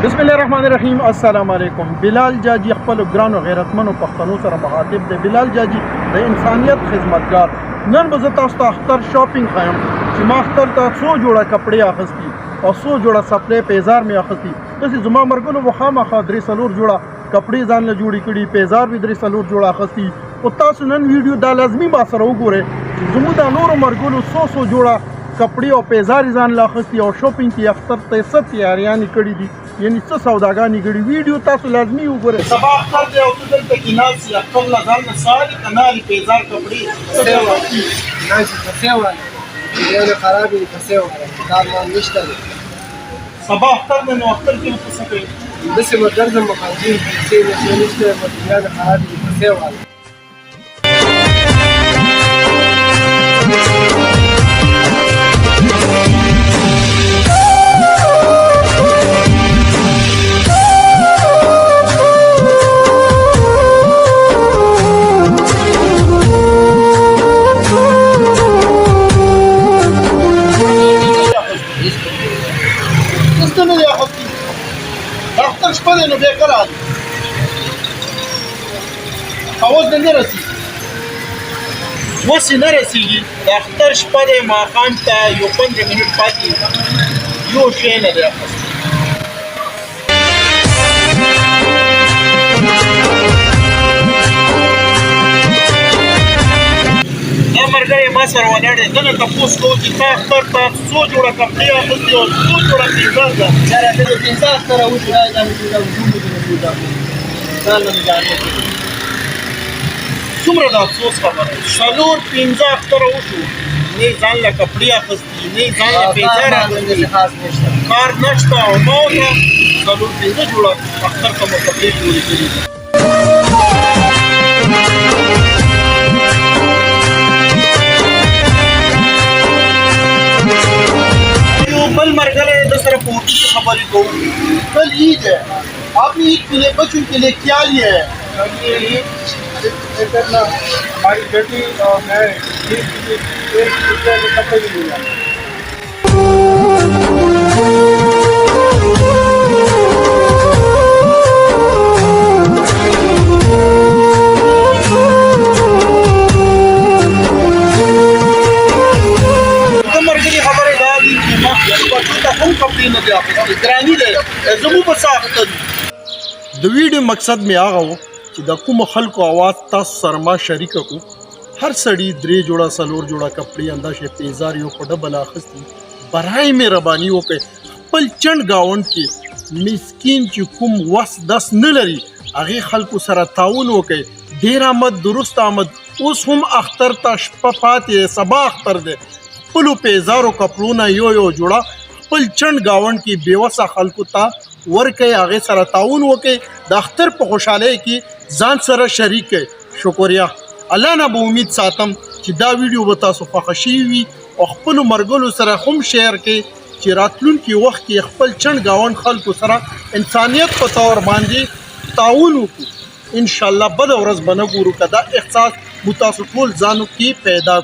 بسم الله الرحمن الرحیم. السلام علیکم. بلال جاجی خپل ګرانو غیرتمنو پښتنو سره مخاطب دی. بلال جاجی د انسانیت خدمتګار. نن به زه تاسو ته اختر شاپینګ ښیم چې ما اختر ته څو جوړه کپړې اخیستي او څو جوړه سپلې پیزار مې اخیستي. داسې زما مرګلو به خامخا 3-4 جوړه کپړې ځان له جوړې کړي، پیزار به 3-4 جوړه اخیستي. او تاسو نن ویډیو دا لازمي ما سره وګورئ چې زموږ د نورو مرګلو 100 جوړه کپړې او پیزار ځان له اخیستي او شاپینګ کې اختر ته څه تیاریانې کړي دي، یعنی څه سوداګانې کړي. ویډیو تاسو لازمي وګورئ. سبا اختر دی او ته دلته کې ناست یې، خپل له ځان نه ساري که نارې پیزار کپړې خراب دي پسې وره کار مان نشته دی. سبا اختر دی نو اختر کې به ته څه کوې؟ داسې به ګرځم مخالفین پیسې نشته، مټریال خراب دي پسې وره. اختر شپه دی نو بیا کله راځي؟ اوس دې نه رسېږي، اوس یې نه رسېږي. د اختر شپه دی، ماښام ته یو 15 منټ پاتې، یو شی نه دی اخیستی. دا ملګری ما سره ولاړ دی، ده نه تپوس کوو چې تا اختر ته څو جوړه کپړې اخیستې او څو جوړه پیزار ده. یاره ته د 15 اختره وشو دا دا مې دا وجود دې نه بودا ځان نه ځانې څومره د افسوس خبره ده. 4-15 اختره وشو، نه ځان له کپړې اخیستي، نه ځان له پیزار اخیستي، خاص نشته، کار نشته. او ما ورته 4-15 جوړه اختر ته مو کپړې جوړې کړي دي. बल मरगल है 10 तरह पोटी की खबर को कल ईद है, आपने ईद के लिए बच्चों के लिए क्या लिया है? हमारी बेटी और मैं ईद के लिए कपड़े भी लिया. د ویډیو مقصد مې هغه و چې د کوم خلکو आवाज تاسو سره ما شریک کو. هر سړی 3 جوړه 4 جوړه کپړې انداشه پیزار یو په ډبل اخیستي. برای مهرباني وکړئ خپل چند گاوند کې مسکین چې کوم وس دس نه لري هغه خلکو سره تعاون وکړئ. ډیر آمد درست آمد. اوس هم اختر ته شپه پاتې، سبا اختر دی. خپلو پیزارو کپړونه یو جوړه خپل چند گاوند کې بېوسه خلکو ته ورکئ، هغې سره تعاون وکئ، د اختر په خوشحالۍ کې ځان سره شریک کئ. شکریه. الله نه به امید ساتم چې دا ویډیو به تاسو خوښه شوي وي او خپلو مرګلو سره هم شیر کئ چې راتلونکي وخت کې خپل چند گاوند خلکو سره انسانیت په طور باندې تعاون وکړو. انشاءالله بده ورځ به نه ګورو که دا احساس مو تاسو ټول ځانو کې پیدا